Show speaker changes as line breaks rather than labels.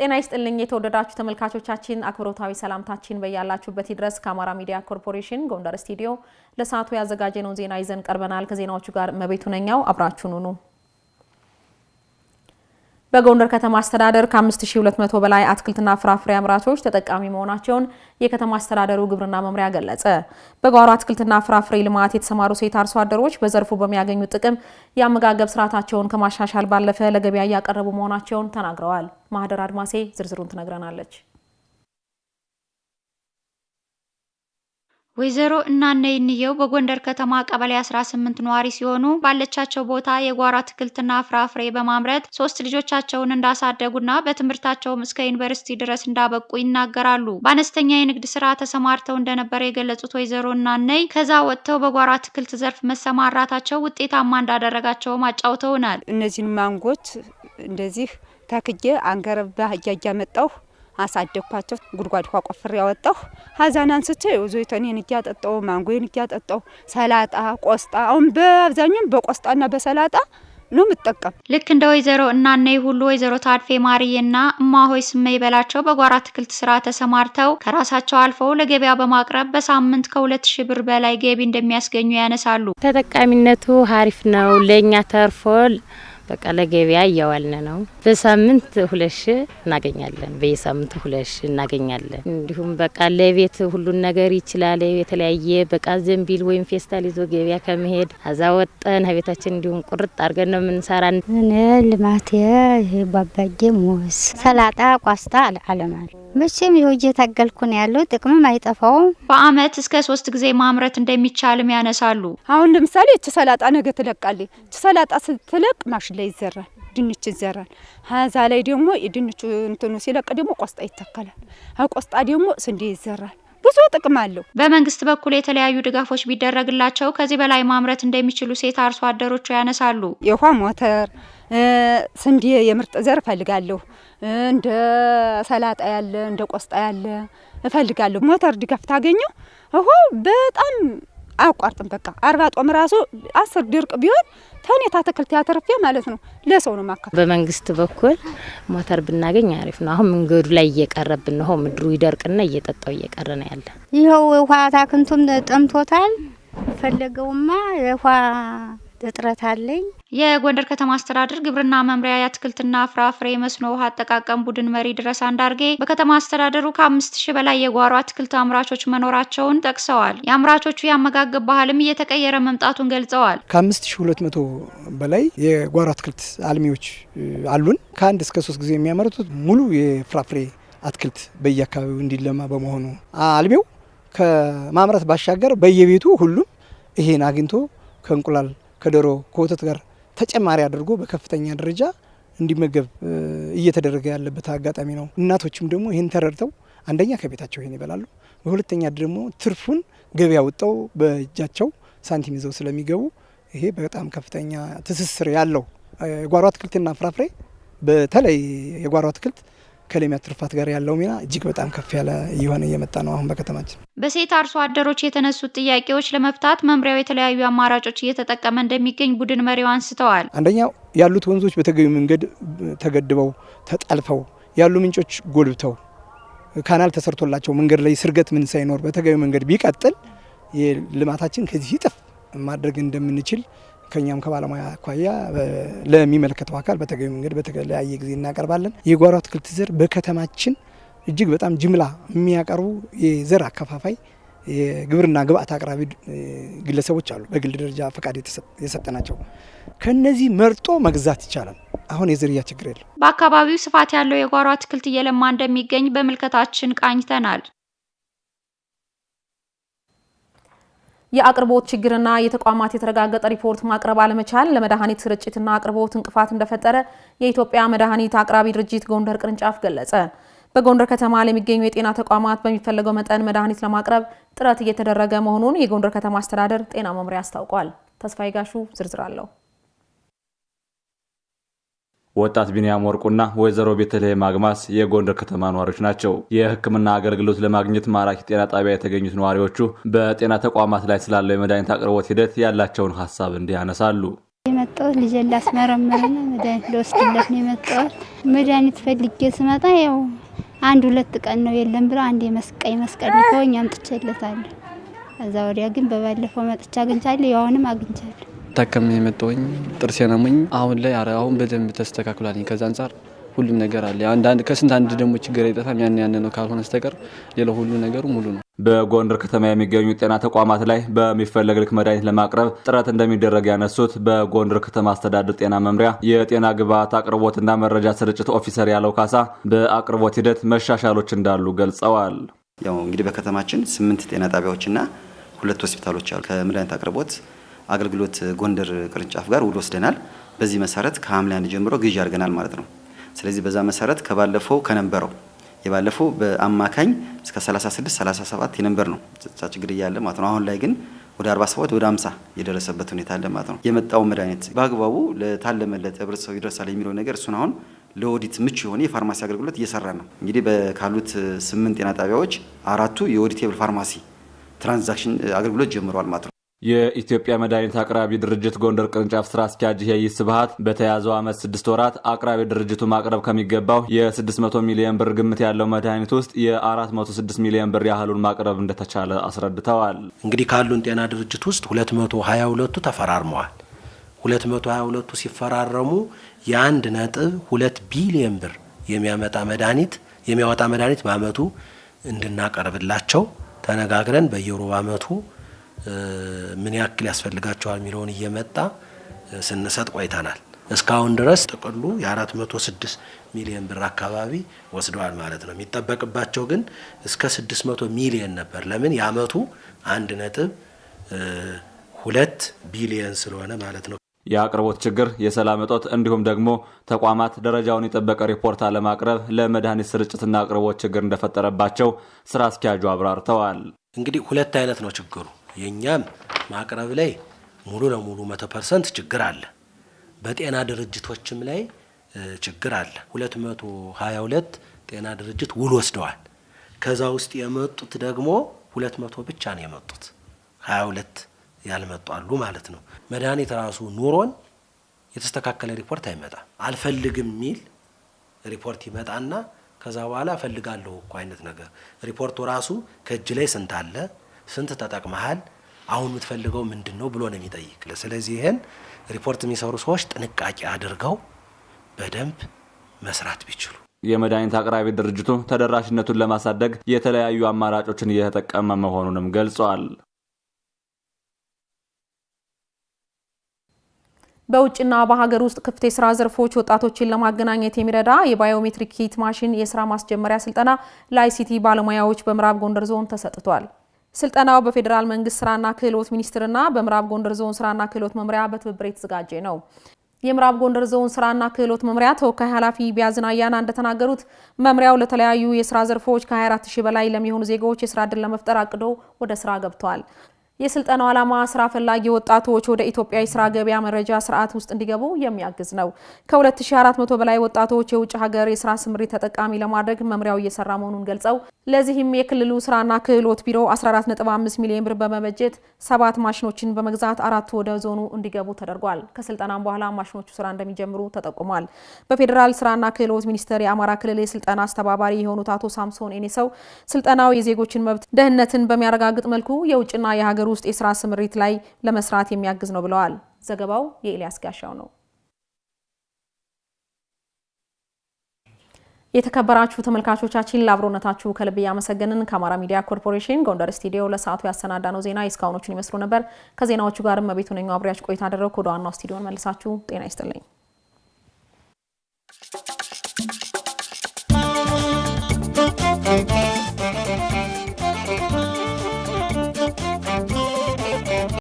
ጤና ይስጥልኝ የተወደዳችሁ ተመልካቾቻችን አክብሮታዊ ሰላምታችን በያላችሁበት ይድረስ ከአማራ ሚዲያ ኮርፖሬሽን ጎንደር ስቱዲዮ ለሰዓቱ ያዘጋጀነው ዜና ይዘን ቀርበናል ከዜናዎቹ ጋር መቤቱ ነኛው አብራችሁን ሁኑ በጎንደር ከተማ አስተዳደር ከ5200 በላይ አትክልትና ፍራፍሬ አምራቾች ተጠቃሚ መሆናቸውን የከተማ አስተዳደሩ ግብርና መምሪያ ገለጸ በጓሮ አትክልትና ፍራፍሬ ልማት የተሰማሩ ሴት አርሶ አደሮች በዘርፉ በሚያገኙት ጥቅም ያመጋገብ ስርዓታቸውን ከማሻሻል ባለፈ ለገበያ ያቀርቡ መሆናቸውን ተናግረዋል ማህደር አድማሴ ዝርዝሩን ትነግረናለች
ወይዘሮ እናነይ እንየው በጎንደር ከተማ ቀበሌ 18 ነዋሪ ሲሆኑ ባለቻቸው ቦታ የጓሮ አትክልትና ፍራፍሬ በማምረት 3 ልጆቻቸውን እንዳሳደጉና በትምህርታቸውም እስከ ዩኒቨርሲቲ ድረስ እንዳበቁ ይናገራሉ በአነስተኛ የንግድ ስራ ተሰማርተው እንደነበር የገለጹት ወይዘሮ እናነይ ከዛ ወጥተው በጓሮ አትክልት ዘርፍ መሰማራታቸው ውጤታማ እንዳደረጋቸው ማጫውተውናል
እነዚህን ማንጎች እንደዚህ ታክጄ አንገረባ ያያመጣው አሳደኳቸው ጉድጓድ ቆፍሬ ያወጣው ሀዛን አንስቼ ዘይቶኔን እያጠጣው ማንጎዬን እያጠጣው ሰላጣ ቆስጣ አሁን በአብዛኛው በቆስጣና በሰላጣ ነው የምጠቀም
ልክ እንደ ወይዘሮ እናነይ ሁሉ ወይዘሮ ታድፌ ማሪየና እማሆይ ስመይ በላቸው በጓሮ አትክልት ስራ ተሰማርተው ከራሳቸው አልፈው ለገበያ በማቅረብ በሳምንት ከ2000 ብር በላይ ገቢ እንደሚያስገኙ ያነሳሉ
ተጠቃሚነቱ አሪፍ ነው ለኛ ተርፎል በቃ ለገበያ ያዋልነ ነው በሳምንት 2000 እናገኛለን በየሳምንቱ 2000 እናገኛለን እንዲሁም በቃ ለቤት ሁሉ ነገር ይችላል የተለያየ በቃ ዘንቢል ወይም ፌስታል ይዞ ገበያ ከመሄድ አዛወጣን ሀቤታችን እንዲሁም ቁርጥ አርገን ነው ምንሰራ
እኔ ልማቴ ባባጌ ሙዝ ሰላጣ ቆስጣ አለማል መቼም የታገልኩ ነው ያለው ጥቅምም አይጠፋው
በአመት እስከ 3 ጊዜ ማምረት እንደሚቻልም ያነሳሉ
አሁን ለምሳሌ እቺ ሰላጣ ነገ ትለቃለች እቺ ሰላጣ ስትለቅ ማሽን ላይ ይዘራል ድንች ይዘራል ሀዛ ላይ ደግሞ የድንቹ እንትኑ ሲለቅ ደግሞ ቆስጣ ይተከላል ቆስጣ ደግሞ ስንዴ ይዘራል ብዙ ጥቅም አለው
በመንግስት በኩል የተለያዩ ድጋፎች ቢደረግላቸው ከዚህ በላይ ማምረት እንደሚችሉ ሴት አርሶ አደሮች ያነሳሉ
የውሃ ሞተር ስንዴ የምርጥ ዘር ፈልጋለሁ እንደ ሰላጣ ያለ እንደ ቆስጣ ያለ እፈልጋለሁ ሞተር ድጋፍ ታገኘው በጣም አቋርጥም በቃ 40 ጦም ራሱ 10 ድርቅ ቢሆን ታኔታ ተከልት ያተርፈ ማለት ነው ለሰው ነው ማከፋ
በመንግስት በኩል ሞተር ብናገኝ አሪፍ ነው አሁን መንገዱ ላይ እየቀረብን ነው ምድሩ ይደርቅና እየጠጣው እየቀረነ ያለ
ይሄው ውሃ ታክንቱም ጠምቶታል ፈለገውማ ውሃ እጥረት አለኝ
የጎንደር ከተማ አስተዳደር ግብርና መምሪያ የአትክልትና ፍራፍሬ መስኖ ውሃ አጠቃቀም ቡድን መሪ ድረስ አንዳርጌ በከተማ አስተዳደሩ ከ5000 በላይ የጓሮ አትክልት አምራቾች መኖራቸውን ጠቅሰዋል የአምራቾቹ ያመጋገብ ባህልም እየተቀየረ መምጣቱን ገልጸዋል
ከ5200 በላይ የጓሮ አትክልት አልሚዎች አሉን ከ1 እስከ 3 ጊዜ የሚያመርቱት ሙሉ የፍራፍሬ አትክልት በየአካባቢው እንዲለማ በመሆኑ አልሚው ከማምረት ባሻገር በየቤቱ ሁሉም ይሄን አግኝቶ ከእንቁላል ከዶሮ ከወተት ጋር ተጨማሪ አድርጎ በከፍተኛ ደረጃ እንዲመገብ እየተደረገ ያለበት አጋጣሚ ነው እናቶችም ደግሞ ይሄን ተረድተው አንደኛ ከቤታቸው ይሄን ይበላሉ በሁለተኛ ደግሞ ትርፉን ገበያ ወጣው በእጃቸው ሳንቲም ይዘው ስለሚገቡ ይሄ በጣም ከፍተኛ ትስስር ያለው የጓሮ አትክልትና ፍራፍሬ በተለይ የጓሮ አትክልት ከሌማት ትርፋት ጋር ያለው ሚና እጅግ በጣም ከፍ ያለ እየሆነ እየመጣ ነው አሁን በከተማችን
በሴት አርሶ አደሮች የተነሱት ጥያቄዎች ለመፍታት መምሪያው የተለያዩ አማራጮች እየተጠቀመ እንደሚገኝ ቡድን መሪው አንስተዋል
አንደኛው ያሉት ወንዞች በተገቢው መንገድ ተገድበው ተጣልፈው ያሉ ምንጮች ጎልብተው ካናል ተሰርቶላቸው መንገድ ላይ ስርገት ምን ሳይኖር በተገቢው መንገድ ቢቀጥል የልማታችን ከዚህ ይጥፍ ማድረግ እንደምንችል ከኛም ከባለሙያ አኳያ ለሚመለከተው አካል በተገቢ መንገድ በተለያየ ጊዜ እናቀርባለን የጓሮ አትክልት ዘር በከተማችን እጅግ በጣም ጅምላ የሚያቀርቡ የዘር አከፋፋይ የግብርና ግብአት አቅራቢ ግለሰቦች አሉ በግል ደረጃ ፈቃድ የተሰጠናቸው ከነዚህ መርጦ መግዛት ይቻላል አሁን የዝርያ ችግር የለም
በአካባቢው ስፋት ያለው የጓሮ አትክልት እየለማ እንደሚገኝ በመልከታችን ቃኝተናል
የአቅርቦት ችግርና የተቋማት የተረጋገጠ ሪፖርት ማቅረብ አለመቻል ለመድኃኒት ስርጭትና አቅርቦት እንቅፋት እንደፈጠረ የኢትዮጵያ መድኃኒት አቅራቢ ድርጅት ጎንደር ቅርንጫፍ ገለጸ በጎንደር ከተማ ለሚገኙ የጤና ተቋማት በሚፈልገው መጠን መድኃኒት ለማቅረብ ጥረት እየተደረገ መሆኑን የጎንደር ከተማ አስተዳደር ጤና መምሪያ አስታውቋል ተስፋዬ ጋሹ ዝርዝር አለው
ወጣት ቢኒያም ወርቁና ወይዘሮ ቤተልሔም አግማስ የጎንደር ከተማ ነዋሪዎች ናቸው የህክምና አገልግሎት ለማግኘት ማራኪ ጤና ጣቢያ የተገኙት ነዋሪዎቹ በጤና ተቋማት ላይ ስላለው የመድኃኒት አቅርቦት ሂደት ያላቸውን ሐሳብ እንዲያነሳሉ
የመጣ የመጣሁት ልጄን ላስመረምርና መድኃኒት ልወስድለት ነው የመጣሁት። መድኃኒት ፈልጌ ስመጣ ያው 1-2 ቀን ነው የለም ብለው አንድ መስቀል ልከውኝ አምጥቼለታለሁ። ከዛ ወዲያ ግን በባለፈው መጥቻ አግኝቻለሁ። ያውንም አግኝቻለሁ።
ታከም የመጣሁኝ ጥርሴን አሞኝ አሁን ላይ አሁን በደንብ ተስተካክሏል። ከዛ አንፃር ሁሉም ነገር አለ። ከስንት አንድ ደግሞ ችግር አይጠፋም። ያን ነው ካልሆነ በስተቀር ሌላው ሁሉ ነገሩ ሙሉ ነው።
በጎንደር ከተማ የሚገኙ ጤና ተቋማት ላይ በሚፈለግ ልክ መድኃኒት ለማቅረብ ጥረት እንደሚደረግ ያነሱት በጎንደር ከተማ አስተዳደር ጤና መምሪያ የጤና ግብዓት አቅርቦትና መረጃ ስርጭት ኦፊሰር ያለው ካሳ በአቅርቦት ሂደት መሻሻሎች እንዳሉ ገልጸዋል።
ያው እንግዲህ በከተማችን 8 ጤና ጣቢያዎችና 2 ሆስፒታሎች አሉ። ከመድኃኒት አቅርቦት አገልግሎት ጎንደር ቅርንጫፍ ጋር ውል ወስደናል። በዚህ መሰረት ከሐምሌ 1 ጀምሮ ግዢ አድርገናል ማለት ነው። ስለዚህ በዛ መሰረት ከባለፈው ከነበረው የባለፈው በአማካኝ እስከ 36-37 የነበር ነው ችግር እያለ ማለት ነው። አሁን ላይ ግን ወደ 47 ወደ 50 የደረሰበት ሁኔታ አለ ማለት ነው። የመጣው መድኃኒት በአግባቡ ለታለመለት ህብረተሰቡ ይደርሳል የሚለው ነገር እሱን አሁን ለኦዲት ምቹ የሆነ የፋርማሲ አገልግሎት እየሰራ ነው። እንግዲህ በካሉት 8 ጤና ጣቢያዎች 4ቱ የኦዲቴብል ፋርማሲ ትራንዛክሽን አገልግሎት ጀምረዋል ማለት ነው።
የኢትዮጵያ መድኃኒት አቅራቢ ድርጅት ጎንደር ቅርንጫፍ ስራ አስኪያጅ ይይስ ስብሃት በተያዘው ዓመት 6 ወራት አቅራቢ ድርጅቱ ማቅረብ ከሚገባው የ600 ሚሊዮን ብር ግምት ያለው መድኃኒት ውስጥ የ406 ሚሊዮን ብር ያህሉን ማቅረብ እንደተቻለ አስረድተዋል።
እንግዲህ ካሉን ጤና ድርጅት ውስጥ 222ቱ ተፈራርመዋል። 222ቱ ሲፈራረሙ የ1.2 ቢሊዮን ብር የሚያወጣ መድኃኒት በአመቱ እንድናቀርብላቸው ተነጋግረን በየሩብ አመቱ ምን ያክል ያስፈልጋቸዋል የሚለውን እየመጣ ስንሰጥ ቆይተናል። እስካሁን ድረስ ጥቅሉ የ406 ሚሊዮን ብር አካባቢ ወስደዋል ማለት ነው። የሚጠበቅባቸው ግን እስከ 600 ሚሊዮን ነበር። ለምን የአመቱ 1.2 ቢሊዮን ስለሆነ ማለት ነው።
የአቅርቦት ችግር፣ የሰላም እጦት እንዲሁም ደግሞ ተቋማት ደረጃውን የጠበቀ ሪፖርት አለማቅረብ ለመድኃኒት ስርጭትና አቅርቦት ችግር እንደፈጠረባቸው ስራ አስኪያጁ አብራርተዋል።
እንግዲህ 2 አይነት ነው ችግሩ። የኛም ማቅረብ ላይ ሙሉ ለሙሉ 100% ችግር አለ። በጤና ድርጅቶችም ላይ ችግር አለ። 222 ጤና ድርጅት ውል ወስደዋል። ከዛ ውስጥ የመጡት ደግሞ 200 ብቻ ነው የመጡት። 22 ያልመጡ አሉ ማለት ነው። መድኃኒት ራሱ ኑሮን የተስተካከለ ሪፖርት አይመጣም። አልፈልግም የሚል ሪፖርት ይመጣና ከዛ በኋላ እፈልጋለሁ እኮ አይነት ነገር ሪፖርቱ ራሱ ከእጅ ላይ ስንት አለ፣ ስንት ተጠቅመሃል፣ አሁን የምትፈልገው ምንድነው ብሎ ነው የሚጠይቅ። ስለዚህ ይሄን ሪፖርት የሚሰሩ ሰዎች ጥንቃቄ አድርገው በደንብ መስራት ቢችሉ።
የመድኃኒት አቅራቢ ድርጅቱ ተደራሽነቱን ለማሳደግ የተለያዩ አማራጮችን እየተጠቀመ መሆኑንም ገልጿል።
በውጭና በሀገር ውስጥ ክፍት የስራ ዘርፎች ወጣቶችን ለማገናኘት የሚረዳ የባዮሜትሪክ ኪት ማሽን የስራ ማስጀመሪያ ስልጠና ለአይሲቲ ባለሙያዎች በምዕራብ ጎንደር ዞን ተሰጥቷል። ስልጠናው በፌዴራል መንግስት ስራና ክህሎት ሚኒስቴርና በምዕራብ ጎንደር ዞን ስራና ክህሎት መምሪያ በትብብር የተዘጋጀ ነው። የምዕራብ ጎንደር ዞን ስራና ክህሎት መምሪያ ተወካይ ኃላፊ ቢያዝን አያና እንደተናገሩት መምሪያው ለተለያዩ የስራ ዘርፎች ከ24000 በላይ ለሚሆኑ ዜጎች የስራ ዕድል ለመፍጠር አቅዶ ወደ ስራ ገብቷል። የስልጠናው ዓላማ ስራ ፈላጊ ወጣቶች ወደ ኢትዮጵያ የስራ ገበያ መረጃ ስርዓት ውስጥ እንዲገቡ የሚያግዝ ነው። ከ2400 በላይ ወጣቶች የውጭ ሀገር የስራ ስምሪት ተጠቃሚ ለማድረግ መምሪያው እየሰራ መሆኑን ገልጸው ለዚህም የክልሉ ስራና ክህሎት ቢሮ 14.5 ሚሊዮን ብር በመበጀት 7 ማሽኖችን በመግዛት 4 ወደ ዞኑ እንዲገቡ ተደርጓል። ከስልጠናም በኋላ ማሽኖቹ ስራ እንደሚጀምሩ ተጠቁሟል። በፌዴራል ስራና ክህሎት ሚኒስቴር የአማራ ክልል የስልጠና አስተባባሪ የሆኑት አቶ ሳምሶን ኤኔሰው ስልጠናው የዜጎችን መብት ደህንነትን በሚያረጋግጥ መልኩ የውጭና የሀገር ውስጥ የስራ ስምሪት ላይ ለመስራት የሚያግዝ ነው ብለዋል። ዘገባው የኤልያስ ጋሻው ነው። የተከበራችሁ ተመልካቾቻችን ለአብሮነታችሁ ከልብ ያመሰገንን። ከአማራ ሚዲያ ኮርፖሬሽን ጎንደር ስቱዲዮ ለሰዓቱ ያሰናዳነው ዜና እስካሁኖቹን ይመስሉ ነበር። ከዜናዎቹ ጋር መቤቱ ነኝ አብሬያችሁ ቆይታ አደረኩ። ወደ ዋናው ስቱዲዮ መልሳችሁ ጤና ይስጥልኝ።